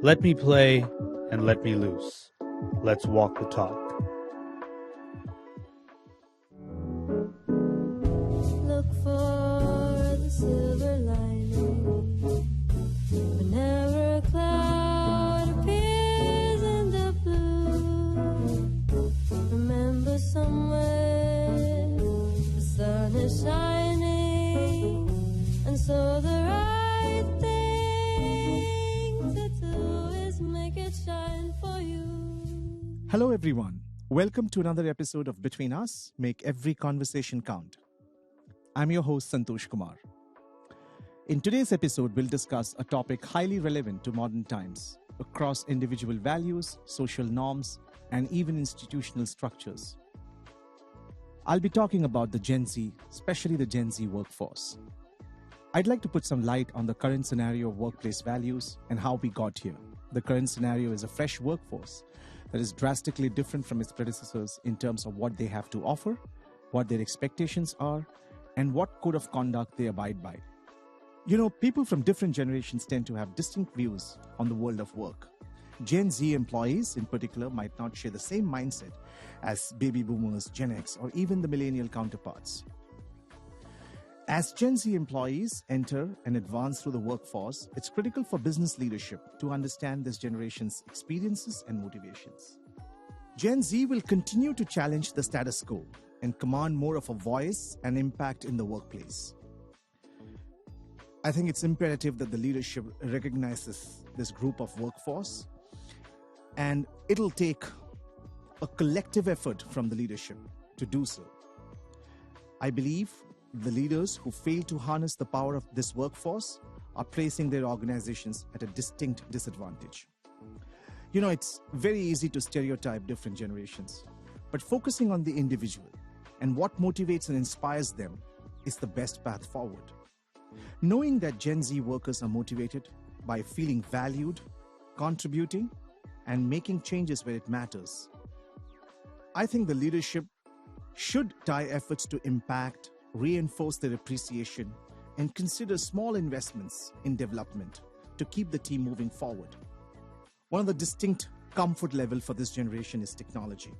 Let me play and let me loose. Let's walk the talk. Look for the silver lining whenever a cloud appears in the blue. Remember somewhere the sun is shining, and so the right thing to do is make it shine for you. Hello, everyone. Welcome to another episode of Between Us, Make Every Conversation Count. I'm your host, Santosh Kumar. In today's episode, we'll discuss a topic highly relevant to modern times across individual values, social norms, and even institutional structures. I'll be talking about the Gen Z, especially the Gen Z workforce. I'd like to put some light on the current scenario of workplace values and how we got here. The current scenario is a fresh workforce that is drastically different from its predecessors in terms of what they have to offer, what their expectations are, and what code of conduct they abide by. You know, people from different generations tend to have distinct views on the world of work. Gen Z employees, in particular, might not share the same mindset as baby boomers, Gen X, or even the millennial counterparts. As Gen Z employees enter and advance through the workforce, it's critical for business leadership to understand this generation's experiences and motivations. Gen Z will continue to challenge the status quo and command more of a voice and impact in the workplace. I think it's imperative that the leadership recognizes this group of workforce, and it'll take a collective effort from the leadership to do so. I believe the leaders who fail to harness the power of this workforce are placing their organizations at a distinct disadvantage. You know, it's very easy to stereotype different generations, but focusing on the individual and what motivates and inspires them is the best path forward. Knowing that Gen Z workers are motivated by feeling valued, contributing, and making changes where it matters, I think the leadership should tie efforts to impact, reinforce their appreciation, and consider small investments in development to keep the team moving forward. One of the distinct comfort level for this generation is technology.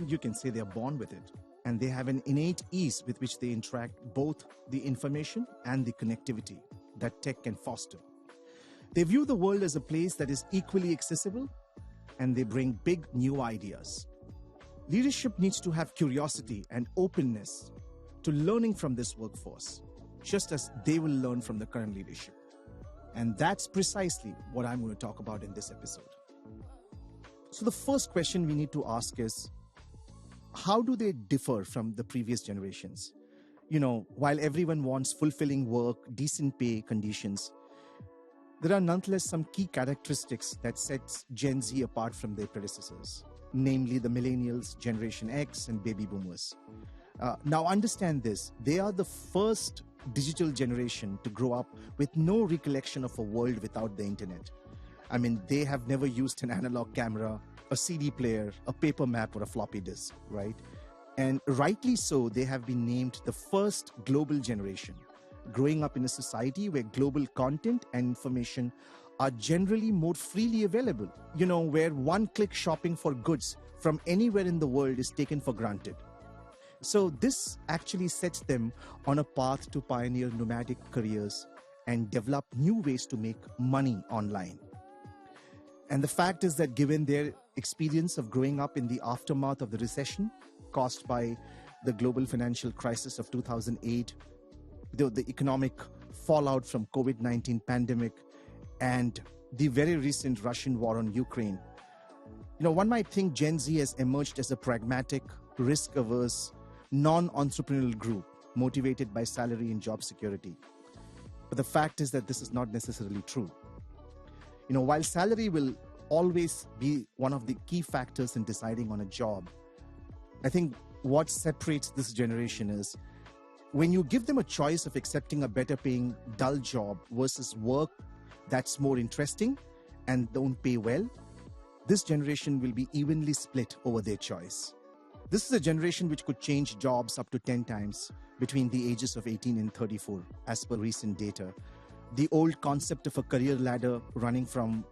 You can say they are born with it, and they have an innate ease with which they interact both the information and the connectivity that tech can foster. They view the world as a place that is equally accessible, and they bring big new ideas. Leadership needs to have curiosity and openness to learning from this workforce, just as they will learn from the current leadership. And that's precisely what I'm going to talk about in this episode. So the first question we need to ask is, how do they differ from the previous generations? You know, while everyone wants fulfilling work, decent pay conditions, there are nonetheless some key characteristics that sets Gen Z apart from their predecessors, namely the millennials, Generation X, and baby boomers. Now understand this, they are the first digital generation to grow up with no recollection of a world without the internet. I mean, they have never used an analog camera, a CD player, a paper map, or a floppy disk, right? And rightly so, they have been named the first global generation, growing up in a society where global content and information are generally more freely available, you know, where one-click shopping for goods from anywhere in the world is taken for granted. So this actually sets them on a path to pioneer nomadic careers and develop new ways to make money online. And the fact is that given their experience of growing up in the aftermath of the recession caused by the global financial crisis of 2008, the economic fallout from COVID-19 pandemic, and the very recent Russian war on Ukraine, you know, one might think Gen Z has emerged as a pragmatic, risk-averse, non-entrepreneurial group motivated by salary and job security. But the fact is that this is not necessarily true. You know, while salary will always be one of the key factors in deciding on a job, I think what separates this generation is when you give them a choice of accepting a better paying dull job versus work that's more interesting and don't pay well, this generation will be evenly split over their choice. This is a generation which could change jobs up to 10 times between the ages of 18 and 34, as per recent data. The old concept of a career ladder running from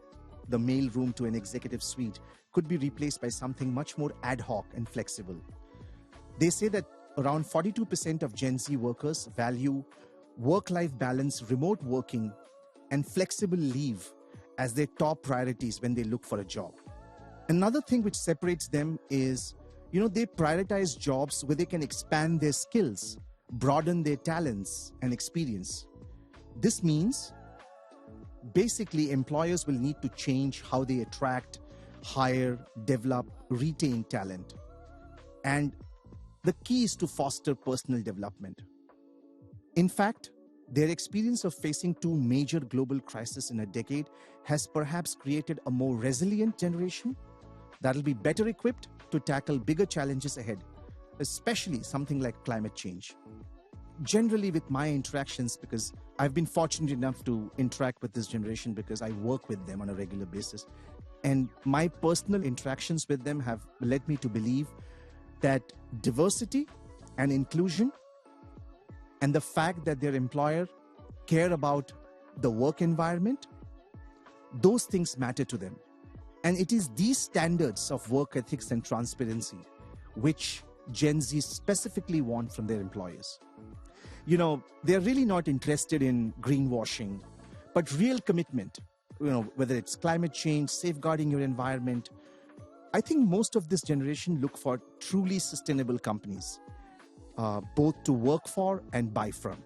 the mailroom to an executive suite, could be replaced by something much more ad hoc and flexible. They say that around 42% of Gen Z workers value work-life balance, remote working, and flexible leave as their top priorities when they look for a job. Another thing which separates them is, they prioritize jobs where they can expand their skills, broaden their talents and experience. This means basically employers will need to change how they attract, hire, develop, retain talent. And the key is to foster personal development. In fact, their experience of facing two major global crises in a decade has perhaps created a more resilient generation that'll be better equipped to tackle bigger challenges ahead, especially something like climate change. Generally, with my interactions, because I've been fortunate enough to interact with this generation because I work with them on a regular basis, and my personal interactions with them have led me to believe that diversity and inclusion and the fact that their employer care about the work environment, those things matter to them. And it is these standards of work ethics and transparency which Gen Z specifically want from their employers. They're really not interested in greenwashing, but real commitment, whether it's climate change, safeguarding your environment. I think most of this generation look for truly sustainable companies, both to work for and buy from.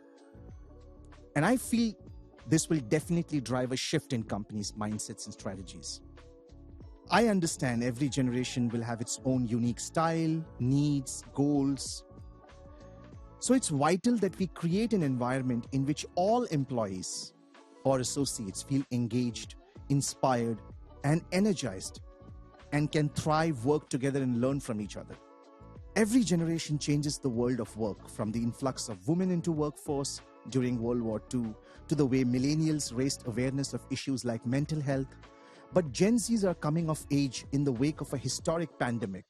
And I feel this will definitely drive a shift in companies' mindsets and strategies. I understand every generation will have its own unique style, needs, goals. So it's vital that we create an environment in which all employees or associates feel engaged, inspired, and energized, and can thrive, work together, and learn from each other. Every generation changes the world of work, from the influx of women into workforce during World War II to the way millennials raised awareness of issues like mental health. But Gen Zs are coming of age in the wake of a historic pandemic,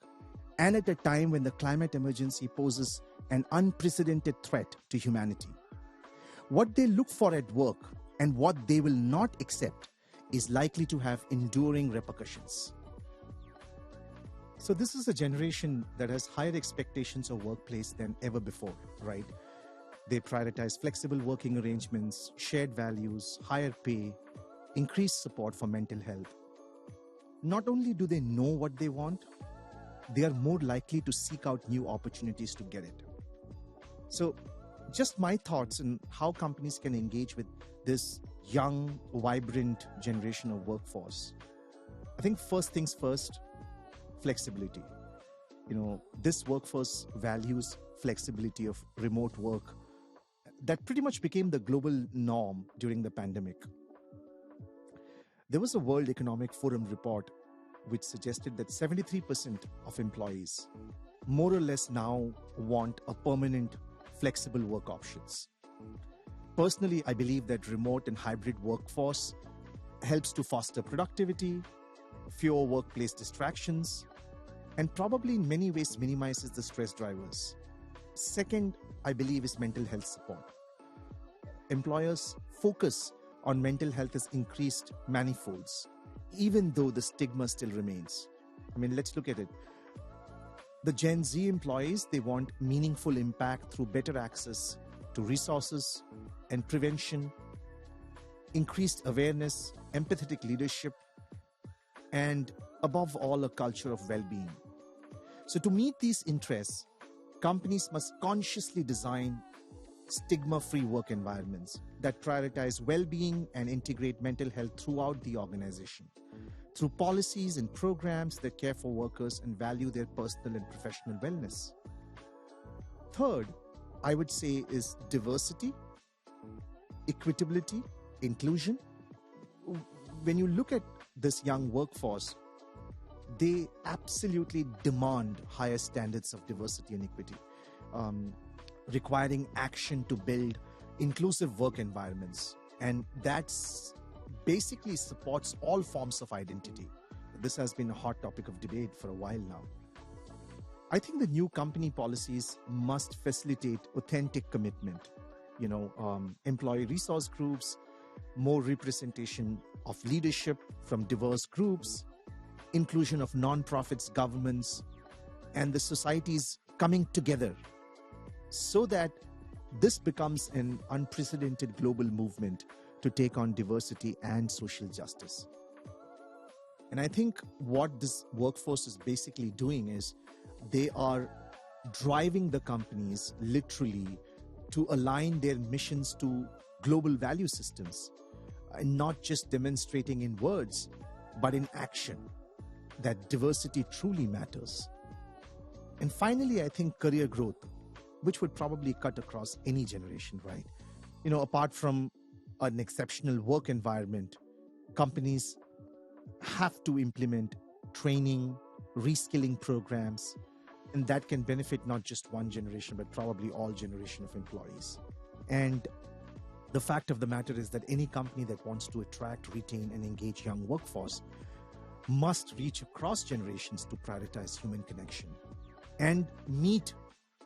and at a time when the climate emergency poses an unprecedented threat to humanity. What they look for at work and what they will not accept is likely to have enduring repercussions. So this is a generation that has higher expectations of workplace than ever before, right? They prioritize flexible working arrangements, shared values, higher pay, increased support for mental health. Not only do they know what they want, they are more likely to seek out new opportunities to get it. So just my thoughts on how companies can engage with this young, vibrant generation of workforce. I think first things first, flexibility. This workforce values flexibility of remote work that pretty much became the global norm during the pandemic. There was a World Economic Forum report which suggested that 73% of employees more or less now want a permanent, flexible work options. Personally, I believe that remote and hybrid workforce helps to foster productivity, fewer workplace distractions, and probably in many ways minimizes the stress drivers. Second, I believe, is mental health support. Employers' focus on mental health has increased manifolds, even though the stigma still remains. Let's look at it. The Gen Z employees, they want meaningful impact through better access to resources and prevention, increased awareness, empathetic leadership, and above all, a culture of well-being. So to meet these interests, companies must consciously design stigma-free work environments that prioritize well-being and integrate mental health throughout the organization, through policies and programs that care for workers and value their personal and professional wellness. Third, I would say, is diversity, equitability, inclusion. When you look at this young workforce, they absolutely demand higher standards of diversity and equity, requiring action to build inclusive work environments. And that's basically supports all forms of identity. This has been a hot topic of debate for a while now. I think the new company policies must facilitate authentic commitment, employee resource groups, more representation of leadership from diverse groups, inclusion of non-profits, governments, and the societies coming together so that this becomes an unprecedented global movement to take on diversity and social justice. And I think what this workforce is basically doing is they are driving the companies literally to align their missions to global value systems, and not just demonstrating in words, but in action that diversity truly matters. And finally, I think career growth, which would probably cut across any generation, right? Apart from an exceptional work environment, companies have to implement training, reskilling programs, and that can benefit not just one generation, but probably all generation of employees. And the fact of the matter is that any company that wants to attract, retain, and engage young workforce must reach across generations to prioritize human connection and meet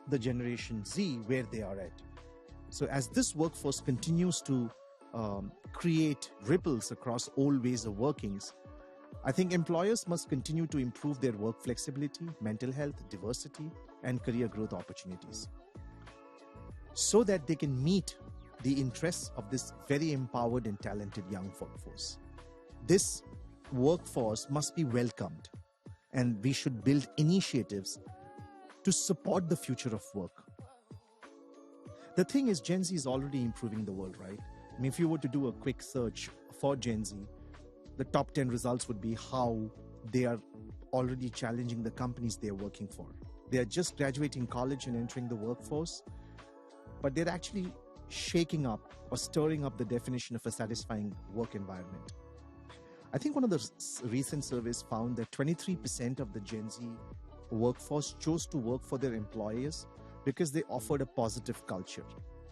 the Generation Z where they are at. So as this workforce continues to create ripples across all ways of workings, I think employers must continue to improve their work flexibility, mental health, diversity, and career growth opportunities so that they can meet the interests of this very empowered and talented young workforce. This workforce must be welcomed, and we should build initiatives to support the future of work. The thing is, Gen Z is already improving the world, right? I mean, if you were to do a quick search for Gen Z, the top 10 results would be how they are already challenging the companies they are working for. They are just graduating college and entering the workforce, but they're actually shaking up or stirring up the definition of a satisfying work environment. I think one of the recent surveys found that 23% of the Gen Z workforce chose to work for their employers because they offered a positive culture,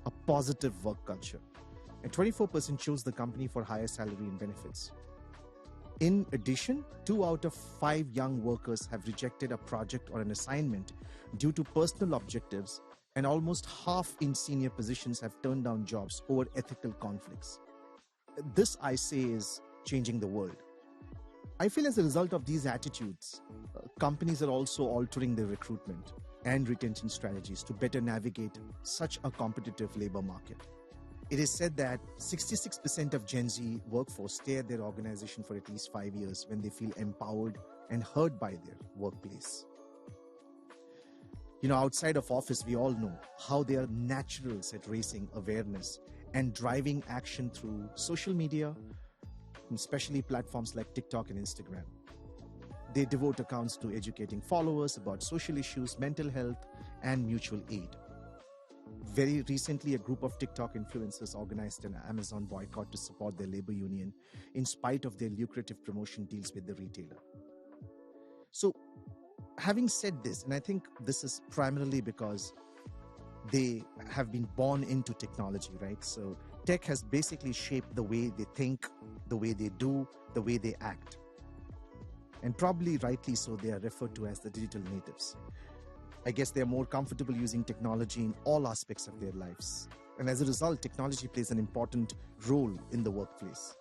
a positive work culture. And 24% chose the company for higher salary and benefits. In addition, 2 out of 5 young workers have rejected a project or an assignment due to personal objectives, and almost half in senior positions have turned down jobs over ethical conflicts. This, I say, is changing the world. I feel as a result of these attitudes, companies are also altering their recruitment and retention strategies to better navigate such a competitive labor market. It is said that 66% of Gen Z workforce stay at their organization for at least 5 years when they feel empowered and heard by their workplace. Outside of office, we all know how they are naturals at raising awareness and driving action through social media, especially platforms like TikTok and Instagram. They devote accounts to educating followers about social issues, mental health, and mutual aid. Very recently, a group of TikTok influencers organized an Amazon boycott to support their labor union in spite of their lucrative promotion deals with the retailer. So, having said this, and I think this is primarily because they have been born into technology, right? So tech has basically shaped the way they think, the way they do, the way they act. And probably rightly so, they are referred to as the digital natives. I guess they are more comfortable using technology in all aspects of their lives. And as a result, technology plays an important role in the workplace.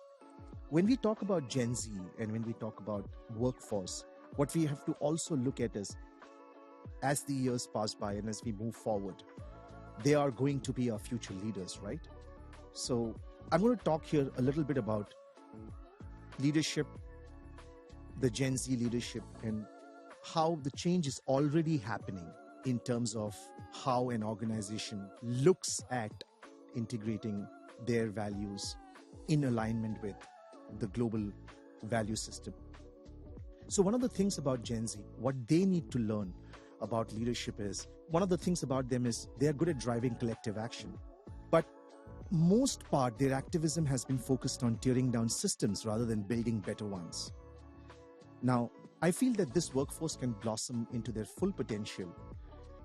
When we talk about Gen Z and when we talk about workforce, what we have to also look at is, as the years pass by and as we move forward, they are going to be our future leaders, right? So I'm going to talk here a little bit about leadership, the Gen Z leadership, and how the change is already happening in terms of how an organization looks at integrating their values in alignment with the global value system. So one of the things about Gen Z, what they need to learn about leadership is, one of the things about them is they are good at driving collective action. But most part, their activism has been focused on tearing down systems rather than building better ones. Now, I feel that this workforce can blossom into their full potential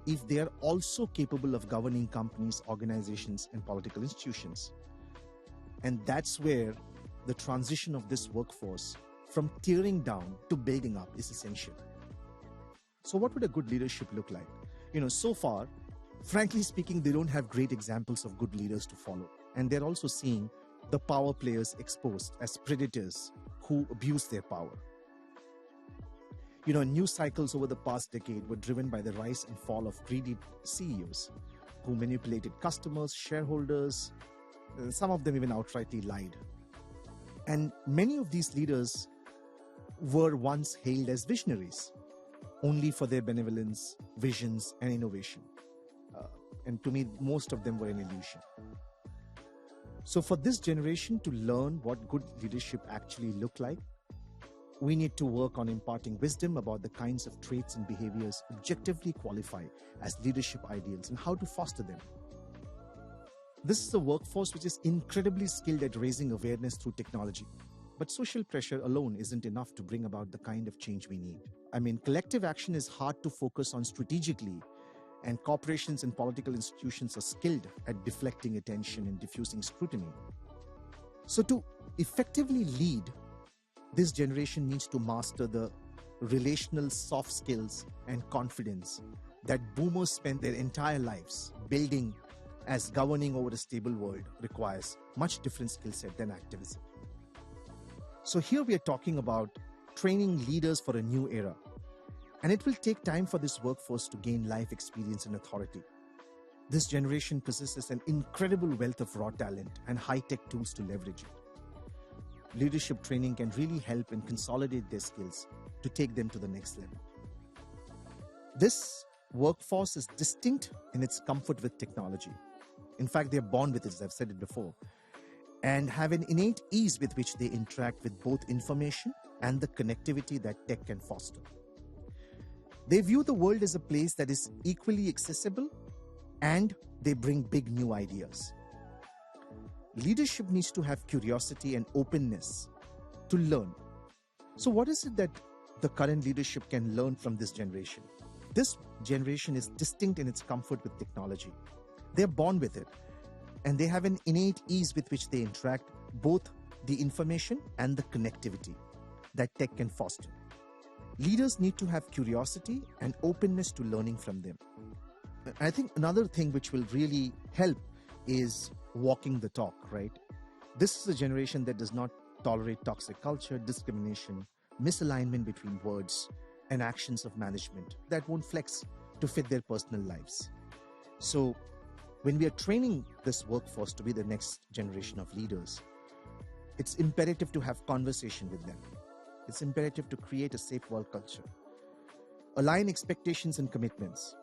if they are also capable of governing companies, organizations, and political institutions. And that's where the transition of this workforce from tearing down to building up is essential. So what would a good leadership look like? So far, frankly speaking, they don't have great examples of good leaders to follow. And they're also seeing the power players exposed as predators who abuse their power. News cycles over the past decade were driven by the rise and fall of greedy CEOs who manipulated customers, shareholders, some of them even outrightly lied. And many of these leaders were once hailed as visionaries, only for their benevolence, visions, and innovation. And to me, most of them were an illusion. So for this generation to learn what good leadership actually looked like, we need to work on imparting wisdom about the kinds of traits and behaviors objectively qualify as leadership ideals and how to foster them. This is a workforce which is incredibly skilled at raising awareness through technology. But social pressure alone isn't enough to bring about the kind of change we need. Collective action is hard to focus on strategically, and corporations and political institutions are skilled at deflecting attention and diffusing scrutiny. So to effectively lead, this generation needs to master the relational soft skills and confidence that boomers spent their entire lives building, as governing over a stable world requires much different skill set than activism. So here we are talking about training leaders for a new era. And it will take time for this workforce to gain life experience and authority. This generation possesses an incredible wealth of raw talent and high-tech tools to leverage it. Leadership training can really help and consolidate their skills to take them to the next level. This workforce is distinct in its comfort with technology. In fact, they're born with it, as I've said it before, and have an innate ease with which they interact with both information and the connectivity that tech can foster. They view the world as a place that is equally accessible, and they bring big new ideas. Leadership needs to have curiosity and openness to learn. So what is it that the current leadership can learn from this generation? This generation is distinct in its comfort with technology. They're born with it, and they have an innate ease with which they interact, both the information and the connectivity that tech can foster. Leaders need to have curiosity and openness to learning from them. I think another thing which will really help is walking the talk, right? This is a generation that does not tolerate toxic culture, discrimination, misalignment between words and actions of management that won't flex to fit their personal lives. So when we are training this workforce to be the next generation of leaders, it's imperative to have conversation with them. It's imperative to create a safe work culture. Align expectations and commitments.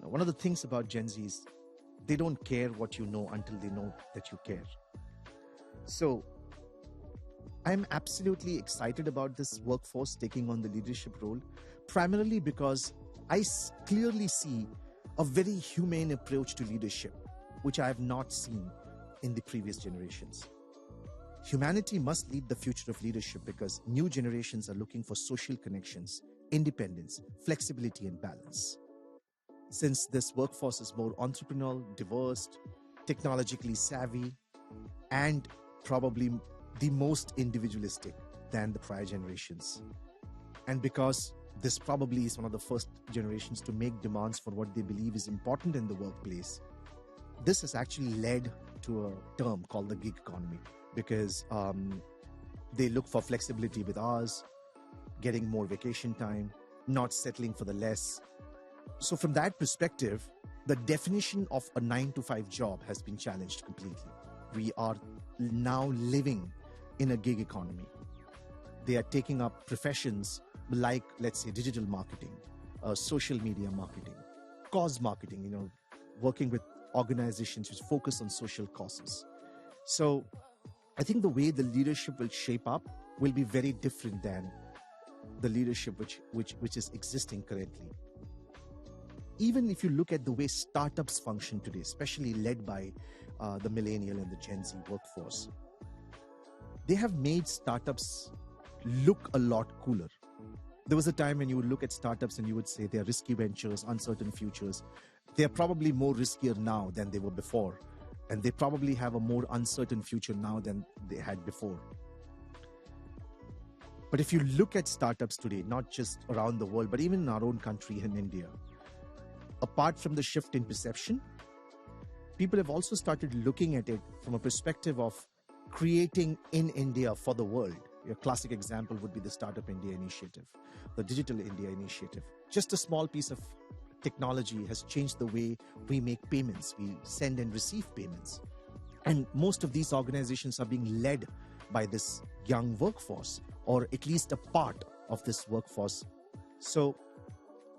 One of the things about Gen Z is they don't care what you know until they know that you care. So I'm absolutely excited about this workforce taking on the leadership role, primarily because I clearly see a very humane approach to leadership, which I have not seen in the previous generations. Humanity must lead the future of leadership because new generations are looking for social connections, independence, flexibility, and balance. Since this workforce is more entrepreneurial, diverse, technologically savvy, and probably the most individualistic than the prior generations. And because this probably is one of the first generations to make demands for what they believe is important in the workplace, this has actually led to a term called the gig economy, because they look for flexibility with hours, getting more vacation time, not settling for the less. So from that perspective, the definition of a 9-to-5 job has been challenged completely. We are now living in a gig economy. They are taking up professions like, let's say, digital marketing, social media marketing, cause marketing, working with organizations which focus on social causes. So I think the way the leadership will shape up will be very different than the leadership which is existing currently. Even if you look at the way startups function today, especially led by the millennial and the Gen Z workforce, they have made startups look a lot cooler. There was a time when you would look at startups and you would say they're risky ventures, uncertain futures. They're probably more riskier now than they were before. And they probably have a more uncertain future now than they had before. But if you look at startups today, not just around the world, but even in our own country in India, apart from the shift in perception, people have also started looking at it from a perspective of creating in India for the world. Your classic example would be the Startup India initiative, the Digital India initiative. Just a small piece of technology has changed the way we make payments, we send and receive payments. And most of these organizations are being led by this young workforce, or at least a part of this workforce. So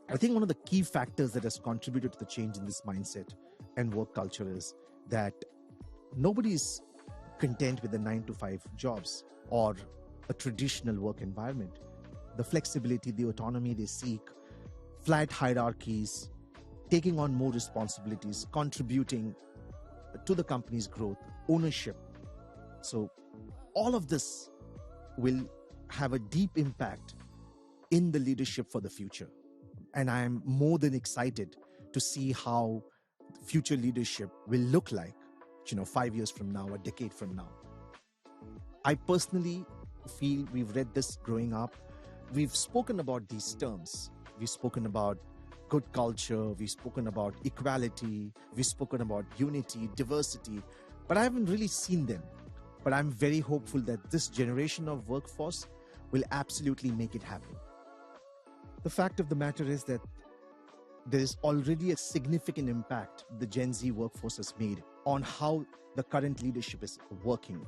I think one of the key factors that has contributed to the change in this mindset and work culture is that nobody is content with the 9-to-5 jobs or a traditional work environment. The flexibility, the autonomy they seek, flat hierarchies, taking on more responsibilities, contributing to the company's growth, ownership. So all of this will have a deep impact in the leadership for the future. And I am more than excited to see how future leadership will look like, 5 years from now, a decade from now. I personally feel we've read this growing up. We've spoken about these terms. We've spoken about good culture. We've spoken about equality. We've spoken about unity, diversity, but I haven't really seen them. But I'm very hopeful that this generation of workforce will absolutely make it happen. The fact of the matter is that there is already a significant impact the Gen Z workforce has made on how the current leadership is working.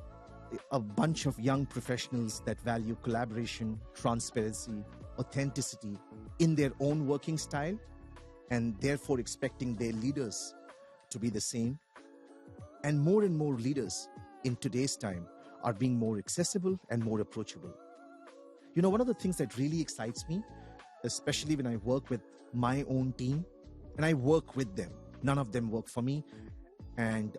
A bunch of young professionals that value collaboration, transparency, authenticity in their own working style, and therefore expecting their leaders to be the same. And more leaders in today's time are being more accessible and more approachable. One of the things that really excites me, especially when I work with my own team, and I work with them, none of them work for me, and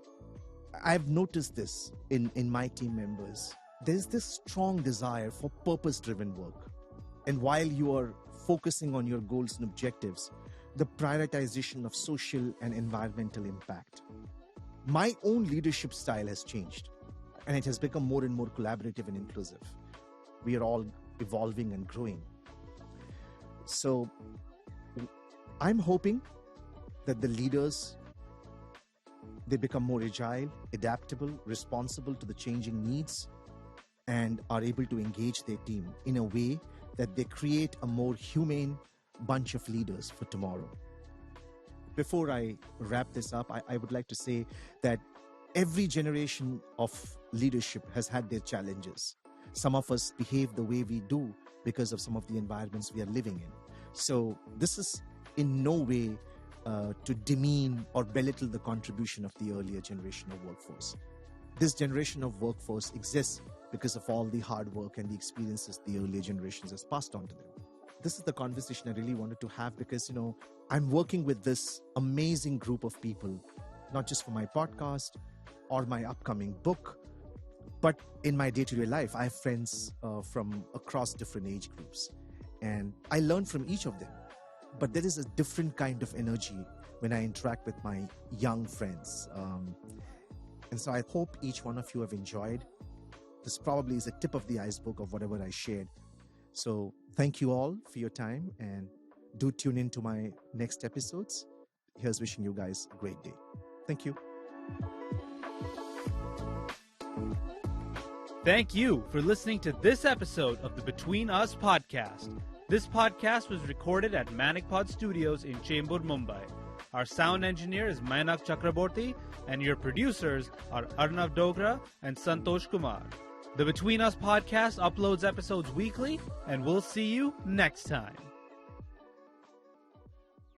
I've noticed this in my team members. There's this strong desire for purpose-driven work. And while you are focusing on your goals and objectives, the prioritization of social and environmental impact. My own leadership style has changed, and it has become more and more collaborative and inclusive. We are all evolving and growing. So I'm hoping that the leaders, they become more agile, adaptable, responsible to the changing needs, and are able to engage their team in a way that they create a more humane bunch of leaders for tomorrow. Before I wrap this up, I would like to say that every generation of leadership has had their challenges. Some of us behave the way we do because of some of the environments we are living in. So this is in no way to demean or belittle the contribution of the earlier generation of workforce. This generation of workforce exists because of all the hard work and the experiences the earlier generations has passed on to them. This is the conversation I really wanted to have because, I'm working with this amazing group of people, not just for my podcast or my upcoming book, but in my day-to-day life. I have friends from across different age groups, and I learn from each of them. But there is a different kind of energy when I interact with my young friends. And so I hope each one of you have enjoyed. This probably is a tip of the iceberg of whatever I shared. So thank you all for your time, and do tune in to my next episodes. Here's wishing you guys a great day. Thank you. Thank you for listening to this episode of the Between Us podcast. This podcast was recorded at manicpod Studios in Chembur, Mumbai. Our sound engineer is Mainak Chakraborty, and your producers are Arnav Dogra and Santosh Kumar. The Between Us podcast uploads episodes weekly, and we'll see you next time.